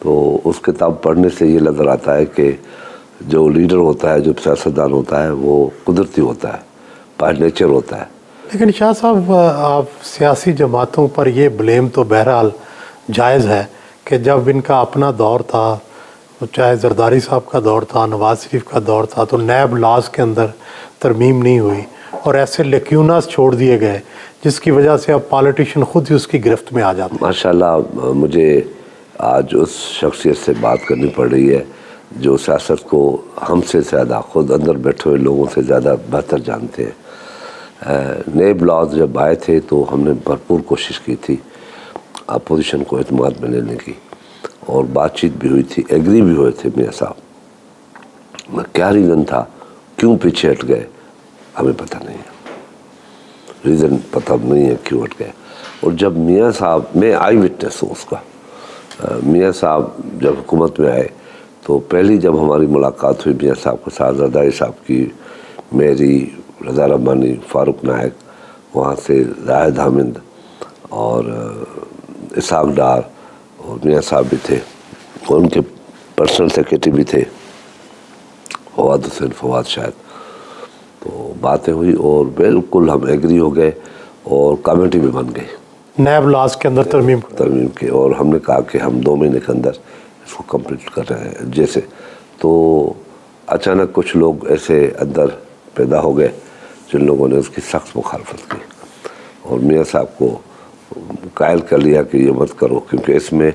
تو اس کتاب پڑھنے سے یہ نظر آتا ہے کہ جو لیڈر ہوتا ہے، جو سیاستدان ہوتا ہے، وہ قدرتی ہوتا ہے، بائی نیچر ہوتا ہے. لیکن شاہ صاحب آپ سیاسی جماعتوں پر یہ بلیم تو بہرحال جائز ہے کہ جب ان کا اپنا دور تھا، چاہے زرداری صاحب کا دور تھا، نواز شریف کا دور تھا، تو نیب لاز کے اندر ترمیم نہیں ہوئی اور ایسے لیکیوناز چھوڑ دیے گئے جس کی وجہ سے اب پالیٹیشین خود ہی اس کی گرفت میں آ جاتے ہیں. ماشاءاللہ مجھے آج اس شخصیت سے بات کرنی پڑ رہی ہے جو سیاست کو ہم سے زیادہ، خود اندر بیٹھے ہوئے لوگوں سے زیادہ بہتر جانتے ہیں. نیب لاز جب آئے تھے تو ہم نے بھرپور کوشش کی تھی اپوزیشن کو اعتماد میں لینے کی، اور بات چیت بھی ہوئی تھی، ایگری بھی ہوئے تھے میاں صاحب. کیا ریزن تھا، کیوں پیچھے ہٹ گئے، ہمیں پتہ نہیں ہے، ریزن پتہ نہیں ہے کیوں ہٹ گئے. اور جب میاں صاحب، میں آئی وٹنس ہوں اس کا، میاں صاحب جب حکومت میں آئے تو پہلی جب ہماری ملاقات ہوئی میاں صاحب کے ساتھ، زرداری صاحب کی، میری، رضا ربانی، فاروق نائک، وہاں سے زاہد حامد اور اسحاق ڈار، اور میاں صاحب بھی تھے، اور ان کے پرسنل سیکریٹری بھی تھے فواد حسین، فواد شاید. تو باتیں ہوئی اور بالکل ہم ایگری ہو گئے اور کمیٹی بھی بن گئی نیب لاز کے اندر ترمیم کے. اور ہم نے کہا کہ ہم 2 مہینے کے اندر اس کو کمپلیٹ کر رہے ہیں جیسے. تو اچانک کچھ لوگ ایسے اندر پیدا ہو گئے جن لوگوں نے اس کی سخت مخالفت کی اور میاں صاحب کو قائل کر لیا کہ یہ مت کرو، کیونکہ اس میں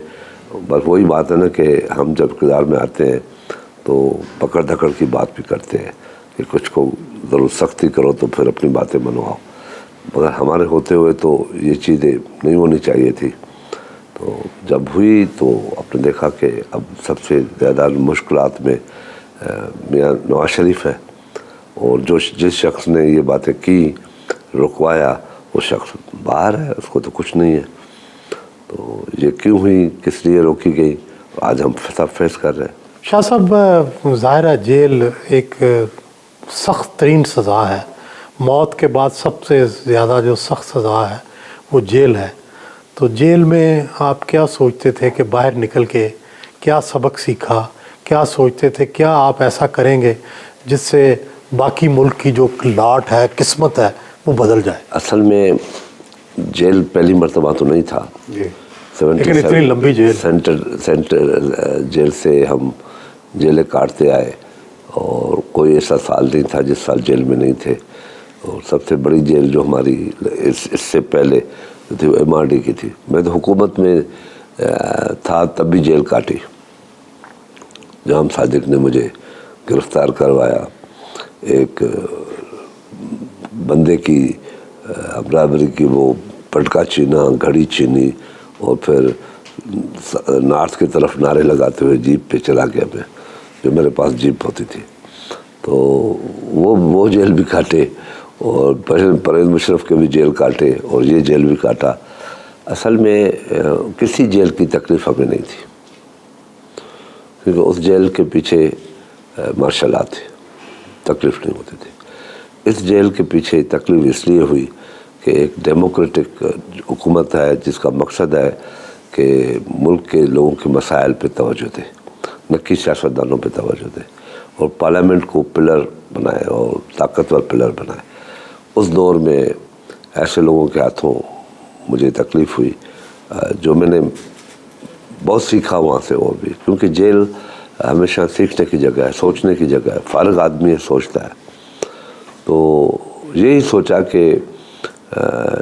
بس وہی بات ہے نا کہ ہم جب اقتدار میں آتے ہیں تو پکڑ دھکڑ کی بات بھی کرتے ہیں کہ کچھ کو ضرور سختی کرو تو پھر اپنی باتیں منواؤ، مگر ہمارے ہوتے ہوئے تو یہ چیزیں نہیں ہونی چاہیے تھی. تو جب ہوئی تو آپ نے دیکھا کہ اب سب سے زیادہ مشکلات میں میاں نواز شریف ہے، اور جس شخص نے یہ باتیں کی، رکوایا، وہ شخص باہر ہے، اس کو تو کچھ نہیں ہے. تو یہ کیوں ہوئی، کس لیے روکی گئی، آج ہم سب فیس کر رہے ہیں. شاہ صاحب ظاہرہ جیل ایک سخت ترین سزا ہے، موت کے بعد سب سے زیادہ جو سخت سزا ہے وہ جیل ہے. تو جیل میں آپ کیا سوچتے تھے کہ باہر نکل کے کیا سبق سیکھا، کیا سوچتے تھے، کیا آپ ایسا کریں گے جس سے باقی ملک کی جو لاٹ ہے، قسمت ہے، وہ بدل جائے؟ اصل میں جیل پہلی مرتبہ تو نہیں تھا، لیکن اتنی لمبی جیل، سینٹر جیل سے ہم جیلیں کاٹتے آئے، اور کوئی ایسا سال نہیں تھا جس سال جیل میں نہیں تھے. اور سب سے بڑی جیل جو ہماری اس سے پہلے تھی وہ MRD کی تھی. میں تو حکومت میں تھا تب بھی جیل کاٹی. جام صادق نے مجھے گرفتار کروایا، ایک بندے کی برابری کی وہ پٹکا چھینا، گھڑی چھینی، اور پھر نارتھ کی طرف نعرے لگاتے ہوئے جیپ پہ چلا گیا میں، جو میرے پاس جیپ ہوتی تھی. تو وہ جیل بھی کاٹے، اور پرویز مشرف کے بھی جیل کاٹے، اور یہ جیل بھی کاٹا. اصل میں کسی جیل کی تکلیف ہمیں نہیں تھی، کیونکہ اس جیل کے پیچھے مارشل لا تھے، تکلیف نہیں ہوتی تھی. اس جیل کے پیچھے تکلیف اس لیے ہوئی کہ ایک ڈیموکریٹک حکومت ہے جس کا مقصد ہے کہ ملک کے لوگوں کے مسائل پہ توجہ دے، نہ کہ سیاستدانوں پہ توجہ دے، اور پارلیمنٹ کو پلر بنائے اور طاقتور پلر بنائے. اس دور میں ایسے لوگوں کے ہاتھوں مجھے تکلیف ہوئی، جو میں نے بہت سیکھا وہاں سے. اور بھی کیونکہ جیل ہمیشہ سیکھنے کی جگہ ہے، سوچنے کی جگہ ہے، فارغ آدمی ہے سوچتا ہے. تو یہی سوچا کہ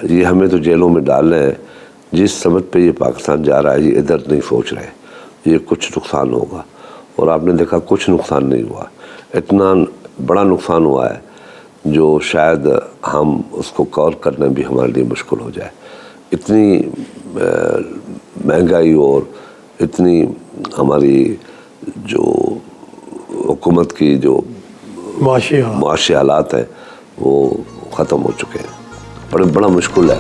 یہ ہمیں تو جیلوں میں ڈالنا ہے، جس سمت پہ یہ پاکستان جا رہا ہے یہ ادھر نہیں سوچ رہے، یہ کچھ نقصان ہوگا. اور آپ نے دیکھا کچھ نقصان نہیں ہوا. اتنا بڑا نقصان ہوا ہے جو شاید ہم اس کو کور کرنا بھی ہمارے لیے مشکل ہو جائے. اتنی مہنگائی اور اتنی ہماری جو حکومت کی جو معاشی حالات ہیں وہ ختم ہو چکے ہیں، بڑا مشکل ہے.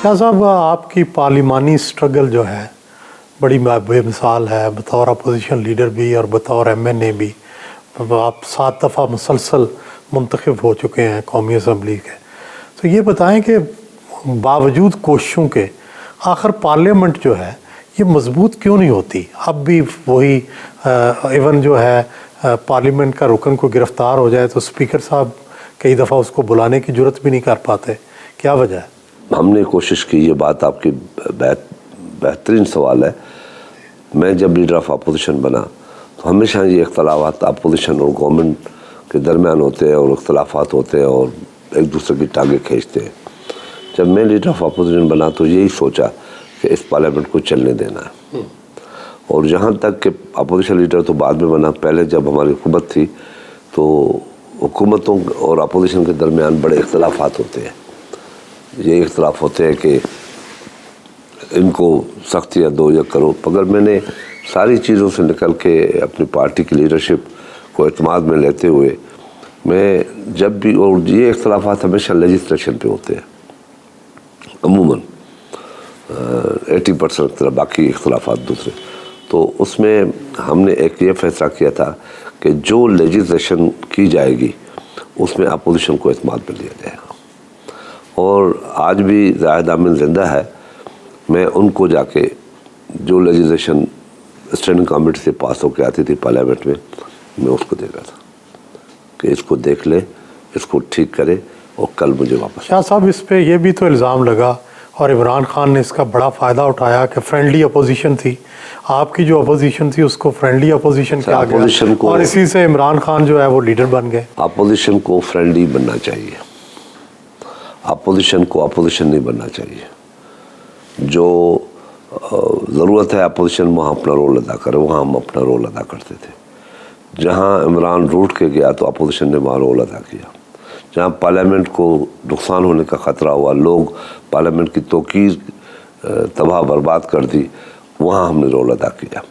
شاہ صاحب آپ کی پارلیمانی سٹرگل جو ہے بڑی بے مثال ہے، بطور اپوزیشن لیڈر بھی اور بطور MNA بھی. آپ 7 دفعہ مسلسل منتخب ہو چکے ہیں قومی اسمبلی کے. تو یہ بتائیں کہ باوجود کوششوں کے، آخر پارلیمنٹ جو ہے یہ مضبوط کیوں نہیں ہوتی؟ اب بھی وہی ایون جو ہے پارلیمنٹ کا رکن کو گرفتار ہو جائے تو اسپیکر صاحب کئی دفعہ اس کو بلانے کی جرت بھی نہیں کر پاتے، کیا وجہ ہے؟ ہم نے کوشش کی، یہ بات آپ کی بہترین سوال ہے. میں جب لیڈر آف اپوزیشن بنا تو ہمیشہ یہ اختلافات اپوزیشن اور گورنمنٹ کے درمیان ہوتے ہیں اور اختلافات ہوتے ہیں اور ایک دوسرے کی ٹانگیں کھینچتے ہیں. جب میں لیڈر آف اپوزیشن بنا تو یہی سوچا کہ اس پارلیمنٹ کو چلنے دینا ہے. اور جہاں تک کہ اپوزیشن لیڈر تو بعد میں بنا، پہلے جب ہماری حکومت تھی تو حکومتوں اور اپوزیشن کے درمیان بڑے اختلافات ہوتے ہیں. یہ اختلاف ہوتے ہیں کہ ان کو سختیاں دو یا کرو، مگر میں نے ساری چیزوں سے نکل کے اپنی پارٹی کی لیڈرشپ کو اعتماد میں لیتے ہوئے میں جب بھی، اور یہ اختلافات ہمیشہ لیجسلیشن پہ ہوتے ہیں عموماً 80% طرح، باقی اختلافات دوسرے. تو اس میں ہم نے ایک یہ فیصلہ کیا تھا کہ جو لیجسلیشن کی جائے گی اس میں اپوزیشن کو اعتماد میں لیا جائے گا. اور آج بھی زاہد آمن زندہ ہے، میں ان کو جا کے جو لیجسلیشن اسٹینڈنگ کمیٹی سے پاس ہو کے آتی تھی پارلیمنٹ میں اس کو دیکھا تھا کہ اس کو دیکھ لے، اس کو ٹھیک کرے اور کل مجھے واپس. شاہ صاحب اس پہ یہ بھی تو الزام لگا اور عمران خان نے اس کا بڑا فائدہ اٹھایا کہ فرینڈلی اپوزیشن تھی، آپ کی جو اپوزیشن تھی اس کو فرینڈلی اپوزیشن کیا گیا اور اسی سے عمران خان جو ہے وہ لیڈر بن گئے. اپوزیشن کو فرینڈلی بننا چاہیے، اپوزیشن کو اپوزیشن نہیں بننا چاہیے. جو ضرورت ہے اپوزیشن وہاں اپنا رول ادا کرے، وہاں ہم اپنا رول ادا کرتے تھے. جہاں عمران روٹ کے گیا تو اپوزیشن نے وہاں رول ادا کیا. جہاں پارلیمنٹ کو نقصان ہونے کا خطرہ ہوا، لوگ پارلیمنٹ کی توقیر تباہ برباد کر دی، وہاں ہم نے رول ادا کیا.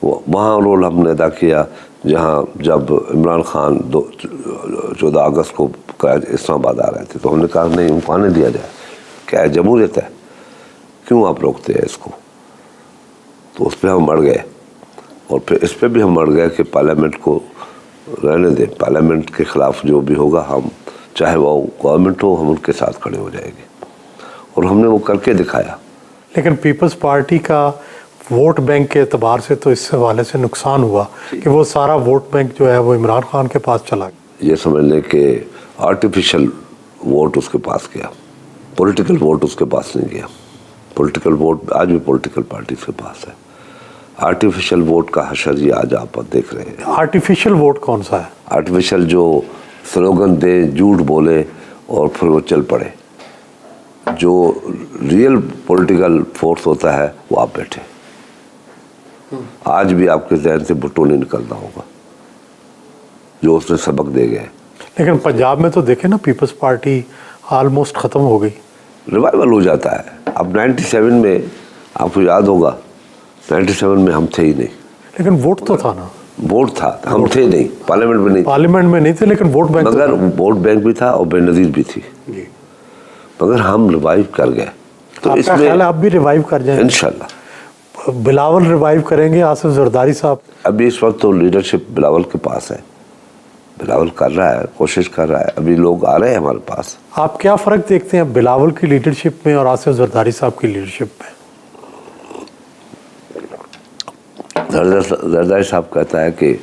وہاں رول ہم نے ادا کیا جہاں جب عمران خان 14 اگست کو اسلام آباد آ رہے تھے تو ہم نے کہا نہیں، ان کو آنے دیا جائے، کیا ہے جمہوریت ہے، کیوں آپ روکتے ہیں اس کو. تو اس پہ ہم اڑ گئے اور پھر اس پہ بھی ہم اڑ گئے کہ پارلیمنٹ کو رہنے دیں، پارلیمنٹ کے خلاف جو بھی ہوگا ہم، چاہے وہ گورنمنٹ ہو، ہم ان کے ساتھ کھڑے ہو جائیں گے. اور ہم نے وہ کر کے دکھایا. لیکن پیپلز پارٹی کا ووٹ بینک کے اعتبار سے تو اس حوالے سے نقصان ہوا کہ وہ سارا ووٹ بینک جو ہے وہ عمران خان کے پاس چلا گیا. یہ سمجھ لیں کہ آرٹیفیشل ووٹ اس کے پاس گیا، پولیٹیکل ووٹ اس کے پاس نہیں گیا. پولیٹیکل ووٹ آج بھی پولیٹیکل پارٹیز کے پاس ہے. آرٹیفیشل ووٹ کا حشر یہ آج آپ دیکھ رہے ہیں. آرٹیفیشل ووٹ کون سا ہے؟ آرٹیفیشل جو سلوگن دے، جھوٹ بولے اور پھر وہ چل پڑے. جو ریئل پولیٹیکل فورس ہوتا ہے وہ آپ بیٹھے. آج بھی آپ کے ذہن سے بھٹو نہیں نکلتا ہوگا جو اس نے سبق دے گئے. لیکن پنجاب میں تو دیکھیں نا پیپلز پارٹی آلموسٹ ختم ہو گئی. ریوائول ہو جاتا ہے. اب 97 میں آپ کو یاد ہوگا، 97 میں ہم تھے ہی نہیں. لیکن ووٹ تو تھا نا. ووٹ تھا، ہم تھے نہیں، پارلیمنٹ میں نہیں. پارلیمنٹ میں نہیں تھے لیکن ووٹ بینک، مگر ووٹ بینک بھی تھا اور بے نظیر بھی تھی. مگر ہم ریوائیو کر گئے. تو اس میں آپ بھی ریوائیو کر جائیں انشاءاللہ. بلاول ریوائیو کریں گے، آصف زرداری صاحب. ابھی اس وقت تو لیڈرشپ بلاول کے پاس ہے. بلاول کر رہا ہے، کوشش کر رہا ہے. ابھی لوگ آ رہے ہیں ہمارے پاس. آپ کیا فرق دیکھتے ہیں بلاول کی لیڈرشپ میں اور آصف زرداری صاحب کی لیڈرشپ میں؟ زرداری صاحب کہتا ہے کہ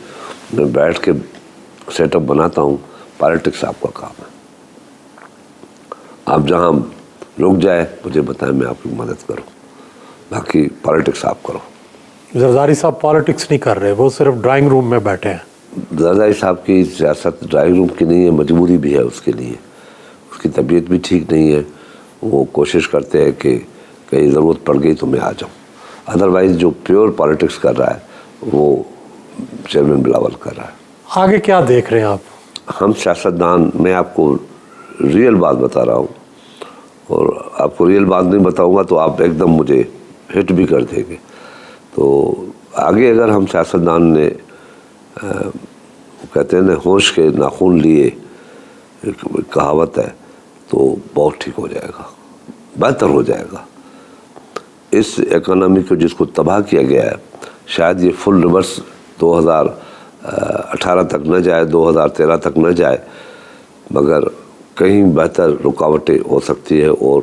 میں بیٹھ کے سیٹ اپ بناتا ہوں، پالیٹکس آپ کا کام ہے. آپ جہاں رک جائے مجھے بتائیں، میں آپ کی مدد کروں، باقی پالیٹکس آپ کرو. زرداری صاحب پالیٹکس نہیں کر رہے، وہ صرف ڈرائنگ روم میں بیٹھے ہیں. زرداری صاحب کی سیاست ڈرائنگ روم کی نہیں ہے، مجبوری بھی ہے اس کے لیے. اس کی طبیعت بھی ٹھیک نہیں ہے. وہ کوشش کرتے ہیں کہ کہیں ضرورت پڑ گئی تو میں آ جاؤں. ادروائز جو پیور پالیٹکس کر رہا ہے وہ چیئرمین بلاول کر رہا ہے. آگے کیا دیکھ رہے ہیں آپ؟ ہم سیاستدان، میں آپ کو ریئل بات بتا رہا ہوں، اور آپ کو ریئل بات نہیں بتاؤں گا تو آپ ایک دم مجھے ہٹ بھی کر دیں گے. تو آگے اگر ہم سیاستدان نے کہتے ہیں نا ہوش کے ناخن لیے، ایک کہاوت ہے، تو بہت ٹھیک ہو جائے گا، بہتر ہو جائے گا. اس اکانومی کو جس کو تباہ کیا گیا ہے، شاید یہ فل ریورس 2018 تک نہ جائے، 2013 تک نہ جائے، مگر کہیں بہتر رکاوٹیں ہو سکتی ہے اور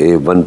A1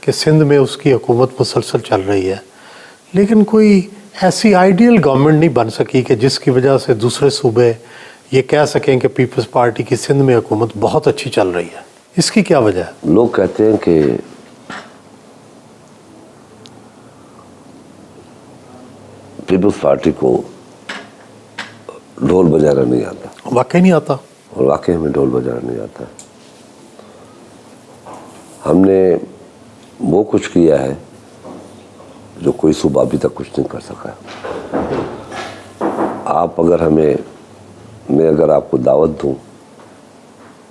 کہ سندھ میں اس کی حکومت مسلسل چل رہی ہے، لیکن کوئی ایسی آئیڈیل گورنمنٹ نہیں بن سکی کہ جس کی وجہ سے دوسرے صوبے یہ کہہ سکیں کہ پیپلز پارٹی کی سندھ میں حکومت بہت اچھی چل رہی ہے. اس کی کیا وجہ ہے؟ لوگ کہتے ہیں کہ پیپلز پارٹی کو ڈھول بجانا نہیں آتا. واقعی نہیں آتا. اور واقعی ہمیں ڈھول بجانا نہیں آتا. ہم نے وہ کچھ کیا ہے جو کوئی صوبہ ابھی تک کچھ نہیں کر سکا. آپ اگر میں اگر آپ کو دعوت دوں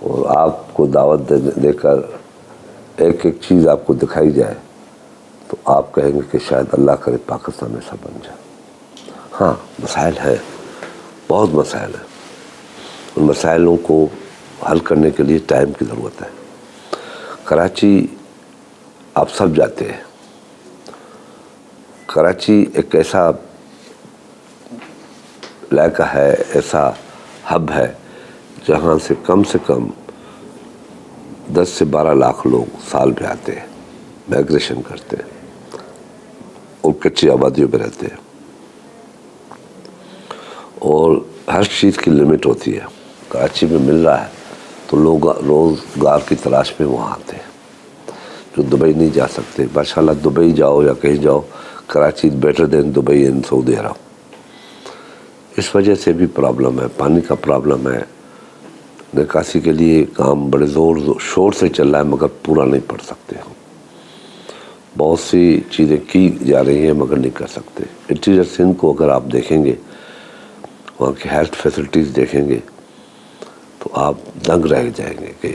اور آپ کو دعوت دے کر ایک ایک چیز آپ کو دکھائی جائے تو آپ کہیں گے کہ شاید اللہ کرے پاکستان ایسا بن جائے. ہاں مسائل ہیں، بہت مسائل ہیں. ان مسائلوں کو حل کرنے کے لیے ٹائم کی ضرورت ہے. کراچی آپ سب جاتے ہیں. کراچی ایک ایسا علاقہ ہے، ایسا ہب ہے جہاں سے کم 10 سے 12 لاکھ لوگ سال میں آتے ہیں، مائگریشن کرتے ہیں اور کچی آبادیوں میں رہتے ہیں. اور ہر چیز کی لمٹ ہوتی ہے. کراچی میں مل رہا ہے تو لوگ روزگار کی تلاش میں وہاں آتے ہیں جو دبئی نہیں جا سکتے. ماشاءاللہ دبئی جاؤ یا کہیں جاؤ، Karachi better than Dubai and Saudi Arab. اس وجہ سے بھی پرابلم ہے، پانی کا پرابلم ہے. نکاسی کے لیے کام بڑے زور شور سے چل رہا ہے مگر پورا نہیں پڑ سکتے. بہت سی چیزیں کی جا رہی ہیں مگر نہیں کر سکتے. انٹیریئر سندھ کو اگر آپ دیکھیں گے، وہاں کی ہیلتھ فیسلٹیز دیکھیں گے تو آپ دنگ رہ جائیں گے کہ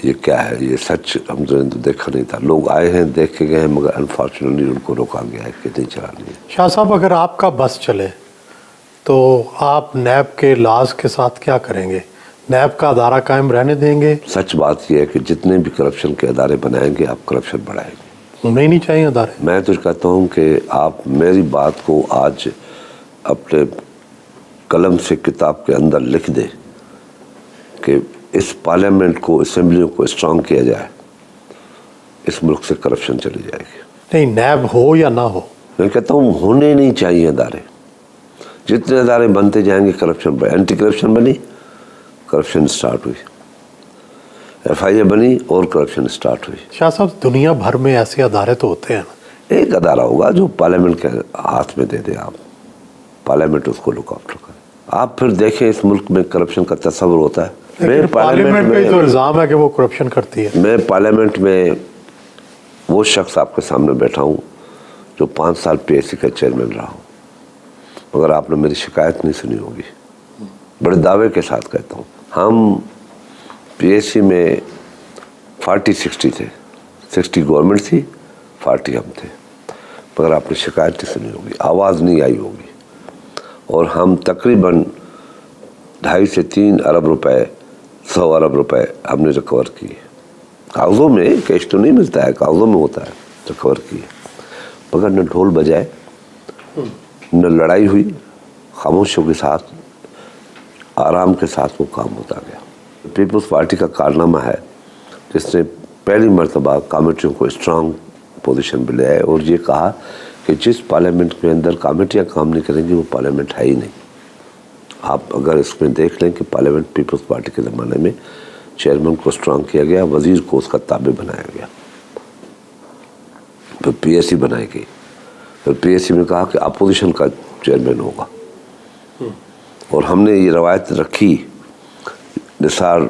یہ کیا ہے. یہ سچ ہم نے تو دیکھا نہیں تھا. لوگ آئے ہیں، دیکھ کے گئے ہیں مگر انفارچونیٹلی ان کو روکا گیا ہے کہ نہیں چلانی ہے. شاہ صاحب، اگر آپ کا بس چلے تو آپ نیب کے لاز کے ساتھ کیا کریں گے؟ نیب کا ادارہ قائم رہنے دیں گے؟ سچ بات یہ ہے کہ جتنے بھی کرپشن کے ادارے بنائیں گے آپ کرپشن بڑھائیں گے. انہیں نہیں چاہیے ادارے. میں تو کہتا ہوں کہ آپ میری بات کو آج اپنے قلم سے کتاب کے اندر لکھ دیں کہ اس پارلیمنٹ کو، اسمبلیوں کو اسٹرانگ کیا جائے. اس ملک سے کرپشن چلی جائے گی. نہیں، نیب ہو یا نہ ہو، میں کہتا ہوں ہونے نہیں چاہیے ادارے. جتنے ادارے بنتے جائیں گے کرپشن بڑھے. اینٹی کرپشن بنی، کرپشن اسٹارٹ ہوئی. FIA بنی اور کرپشن اسٹارٹ ہوئی. شاہ صاحب دنیا بھر میں ایسے ادارے تو ہوتے ہیں نا. ایک ادارہ ہوگا جو پارلیمنٹ کے ہاتھ میں دے دیں آپ، پارلیمنٹ اس کو لک آفٹر کرے. آپ پھر دیکھیں اس ملک میں کرپشن کا تصور ہوتا ہے. میں پارلیمنٹ پہ تو الزام ہے کہ وہ کرپشن کرتی ہے. میں پارلیمنٹ میں وہ شخص آپ کے سامنے بیٹھا ہوں جو 5 سال PSC کا چیئرمین رہا ہوں مگر آپ نے میری شکایت نہیں سنی ہوگی. بڑے دعوے کے ساتھ کہتا ہوں. ہم PSC میں 40-60 تھے. 60 گورنمنٹ تھی، 40 ہم تھے مگر آپ نے شکایت نہیں سنی ہوگی، آواز نہیں آئی ہوگی. اور ہم تقریباً 2.5 سے 3 ارب روپے، 100 ارب روپے ہم نے ریکور کیے. کاغذوں میں، کیش تو نہیں ملتا ہے، کاغذوں میں ہوتا ہے. ریکور کیے مگر نہ ڈھول بجائے، نہ لڑائی ہوئی. خاموشیوں کے ساتھ، آرام کے ساتھ وہ کام ہوتا گیا. پیپلز پارٹی کا کارنامہ ہے جس نے پہلی مرتبہ کمیٹیوں کو اسٹرانگ پوزیشن پہ لے آئے اور یہ کہا کہ جس پارلیمنٹ کے اندر کمیٹیاں کام نہیں کریں گی وہ پارلیمنٹ ہے ہی نہیں. آپ اگر اس میں دیکھ لیں کہ پارلیمنٹ پیپلز پارٹی کے زمانے میں چیئرمین کو اسٹرانگ کیا گیا، وزیر کو اس کا تابع بنایا گیا، پھر PSC بنائی گئی. پھر PSC میں کہا کہ اپوزیشن کا چیئرمین ہوگا اور ہم نے یہ روایت رکھی. نثار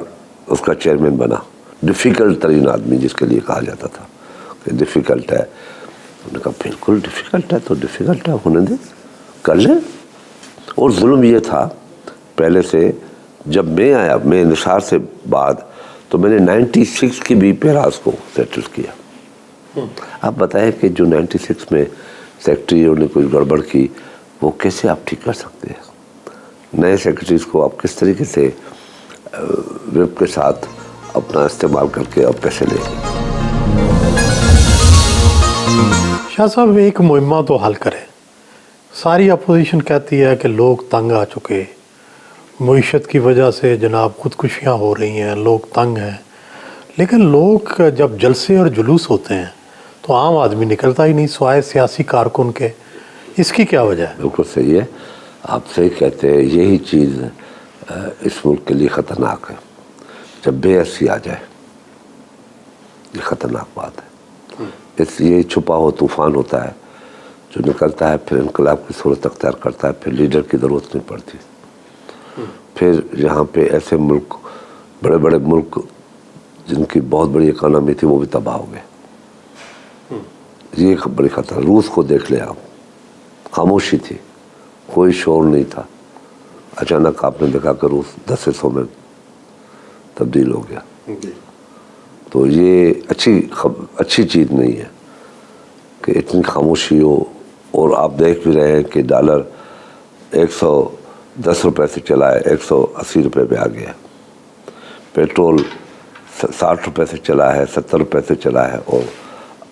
اس کا چیئرمین بنا، ڈیفیکلٹ ترین آدمی جس کے لیے کہا جاتا تھا کہ ڈیفیکلٹ ہے. انہوں نے کہا بالکل ڈیفیکلٹ ہے تو ڈیفیکلٹ ہے، ہونے دیں، کر لیں. اور ظلم یہ تھا پہلے سے، جب میں آیا، میں نثار سے بعد، تو میں نے 96 کی بھی پیراز کو سیٹل کیا. آپ بتائیں کہ جو 96 میں سیکرٹریوں نے کوئی گڑبڑ کی وہ کیسے آپ ٹھیک کر سکتے ہیں؟ نئے سیکرٹریز کو آپ کس طریقے سے ویب کے ساتھ اپنا استعمال کر کے آپ پیسے لیں گے؟ شاہ صاحب ایک مہمہ تو حل کریں. ساری اپوزیشن کہتی ہے کہ لوگ تنگ آ چکے، معیشت کی وجہ سے جناب خودکشیاں ہو رہی ہیں، لوگ تنگ ہیں. لیکن لوگ جب جلسے اور جلوس ہوتے ہیں تو عام آدمی نکلتا ہی نہیں سوائے سیاسی کارکن کے، اس کی کیا وجہ ہے؟ بالکل صحیح ہے، آپ صحیح کہتے ہیں، یہی چیز اس ملک کے لیے خطرناک ہے، جب بے حسی آ جائے، یہ خطرناک بات ہے۔ اس یہ چھپا ہوا طوفان ہوتا ہے جو نکلتا ہے، پھر انقلاب کی صورت اختیار کرتا ہے، پھر لیڈر کی ضرورت نہیں پڑتی، پھر یہاں پہ ایسے ملک، بڑے بڑے ملک جن کی بہت بڑی اکانومی تھی وہ بھی تباہ ہو گئے۔ یہ ایک بڑی خطر، روس کو دیکھ لیں آپ، خاموشی تھی، کوئی شور نہیں تھا، اچانک آپ نے دیکھا کہ روس 10 حصوں میں تبدیل ہو گیا۔ تو یہ اچھی چیز نہیں ہے کہ اتنی خاموشی ہو، اور آپ دیکھ بھی رہے ہیں کہ ڈالر 110 روپے سے چلا ہے 180 روپے پہ آ گیا، پیٹرول 60 روپے سے چلا ہے 70 روپے سے چلا ہے اور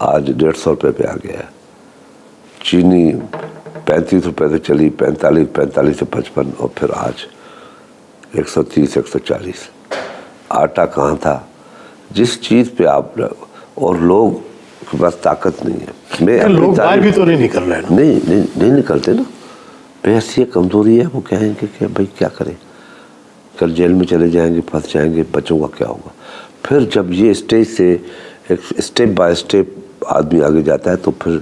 آج 150 روپے پہ آ گیا ہے۔ چینی 35 روپے سے چلی 45 سے 55 اور پھر آج 130 140۔ آٹا کہاں تھا؟ جس چیز پہ آپ، اور لوگ کے پاس طاقت نہیں ہے، لوگ باہر بھی تو نہیں نکل رہے نا۔ نہیں نکلتے نا، بے حسی کمزوری ہے، وہ کہیں گے کہ بھائی کیا کریں، کل جیل میں چلے جائیں گے، پھنس جائیں گے، بچوں کا کیا ہوگا۔ پھر جب یہ اسٹیج سے ایک اسٹیپ بائی اسٹیپ آدمی آگے جاتا ہے تو پھر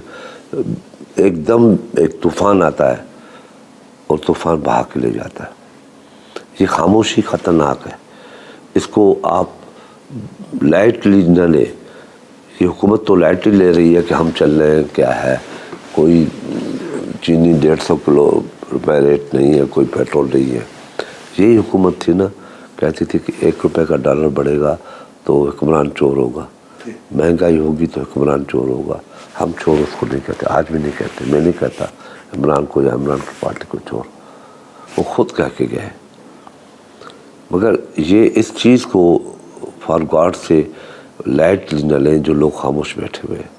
ایک دم ایک طوفان آتا ہے اور طوفان بہا کے لے جاتا ہے۔ یہ خاموشی خطرناک ہے، اس کو آپ لائٹلی نہ لیں۔ یہ حکومت تو لائٹلی لے رہی ہے کہ ہم چل رہے ہیں، کیا ہے، کوئی چینی 150 کلو روپے ریٹ نہیں ہے، کوئی پیٹرول نہیں ہے۔ یہی حکومت تھی نا، کہتی تھی کہ 1 روپے کا ڈالر بڑھے گا تو حکمران چور ہوگا، مہنگائی ہوگی تو حکمران چور ہوگا۔ ہم چور اس کو نہیں کہتے، آج بھی نہیں کہتے، میں نہیں کہتا عمران کو یا عمران کی پارٹی کو چور، وہ خود کہہ کے گئے۔ مگر یہ اس چیز کو فار گاڈ سے لائٹلی نہ لیں جو لوگ خاموش بیٹھے ہوئے ہیں،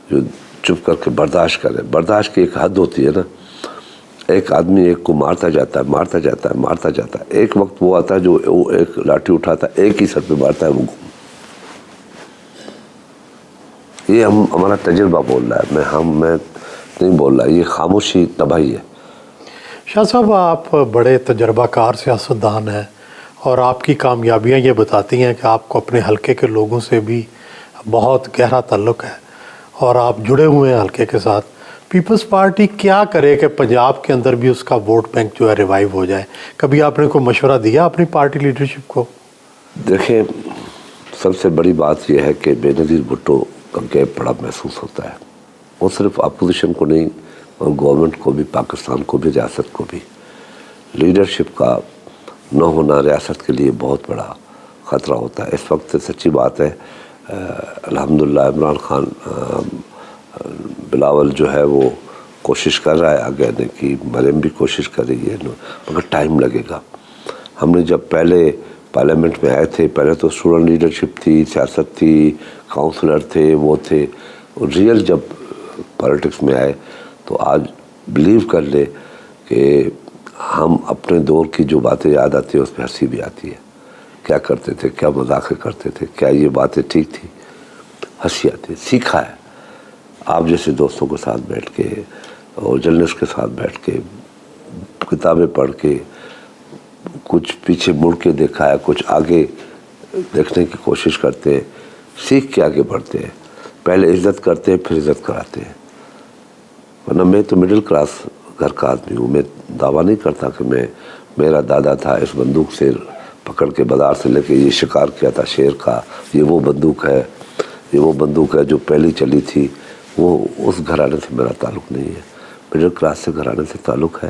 جو چپ کر کے برداشت کریں۔ برداشت کی ایک حد ہوتی ہے نا، ایک آدمی ایک کو مارتا جاتا ہے، ایک وقت وہ آتا ہے جو وہ ایک لاٹھی اٹھاتا ہے، ایک ہی سر پہ مارتا ہے، وہ گم۔ یہ ہمارا تجربہ بول رہا ہے، میں نہیں بول رہا، یہ خاموشی تباہی ہے۔ شاہ صاحب، آپ بڑے تجربہ کار سیاستدان ہیں اور آپ کی کامیابیاں یہ بتاتی ہیں کہ آپ کو اپنے حلقے کے لوگوں سے بھی بہت گہرا تعلق ہے اور آپ جڑے ہوئے ہیں حلقے کے ساتھ۔ پیپلز پارٹی کیا کرے کہ پنجاب کے اندر بھی اس کا ووٹ بینک جو ہے ریوائیو ہو جائے؟ کبھی آپ نے کوئی مشورہ دیا اپنی پارٹی لیڈرشپ کو؟ دیکھیں، سب سے بڑی بات یہ ہے کہ بے نظیر بھٹو کا گیپ بڑا محسوس ہوتا ہے، وہ صرف اپوزیشن کو نہیں اور گورنمنٹ کو بھی، پاکستان کو بھی، ریاست کو بھی۔ لیڈرشپ کا نہ ہونا ریاست کے لیے بہت بڑا خطرہ ہوتا ہے۔ اس وقت سچی بات ہے، الحمدللہ عمران خان، بلاول جو ہے وہ کوشش کر رہا ہے آگے آنے کی، مریم بھی کوشش کر رہی ہے، مگر ٹائم لگے گا۔ ہم نے جب پہلے پارلیمنٹ میں آئے تھے، پہلے تو اسٹوڈنٹ لیڈرشپ تھی، سیاست تھی، کاؤنسلر تھے، وہ تھے، اور ریئل جب پالیٹکس میں آئے تو آج بلیو کر لے کہ ہم اپنے دور کی جو باتیں یاد آتی ہیں اس پہ ہنسی بھی آتی ہے، کیا کرتے تھے، کیا مذاقیں کرتے تھے، کیا یہ باتیں ٹھیک تھی، ہنسی آتی ہے۔ سیکھا ہے آپ جیسے دوستوں کے ساتھ بیٹھ کے اور جرنلسٹ کے ساتھ بیٹھ کے، کتابیں پڑھ کے، کچھ پیچھے مڑ کے دیکھا ہے، کچھ آگے دیکھنے کی کوشش کرتے ہیں، سیکھ کے آگے بڑھتے ہیں۔ پہلے عزت کرتے ہیں، پھر عزت کراتے ہیں۔ ورنہ میں تو مڈل کلاس گھر کا آدمی ہوں، میں دعویٰ نہیں کرتا کہ میرا دادا تھا اس بندوق سے پکڑ کے بازار سے لے کے یہ شکار کیا تھا شیر کا، یہ وہ بندوق ہے جو پہلی چلی تھی۔ وہ اس گھرانے سے میرا تعلق نہیں ہے، مڈل کلاس سے گھرانے سے تعلق ہے،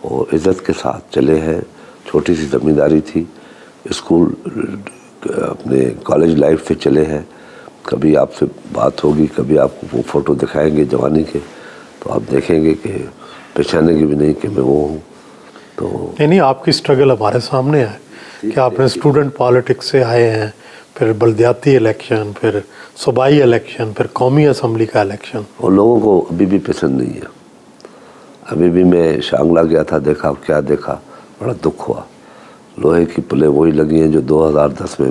اور عزت کے ساتھ چلے ہیں۔ چھوٹی سی زمینداری تھی، اسکول اپنے کالج لائف سے چلے ہیں۔ کبھی آپ سے بات ہوگی، کبھی آپ کو وہ فوٹو دکھائیں گے جوانی کے تو آپ دیکھیں گے کہ پہچانے گے بھی نہیں کہ میں وہ ہوں۔ تو نہیں، آپ کی سٹرگل ہمارے سامنے ہے کہ آپ نے اسٹوڈنٹ پالیٹکس سے آئے ہیں، پھر بلدیاتی الیکشن، پھر صوبائی الیکشن، پھر قومی اسمبلی کا الیکشن۔ اور لوگوں کو ابھی بھی پسند نہیں ہے۔ ابھی بھی میں شانگلہ گیا تھا، دیکھا بڑا دکھ ہوا۔ لوہے کی پلیں وہی لگی ہیں جو 2010 میں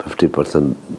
50%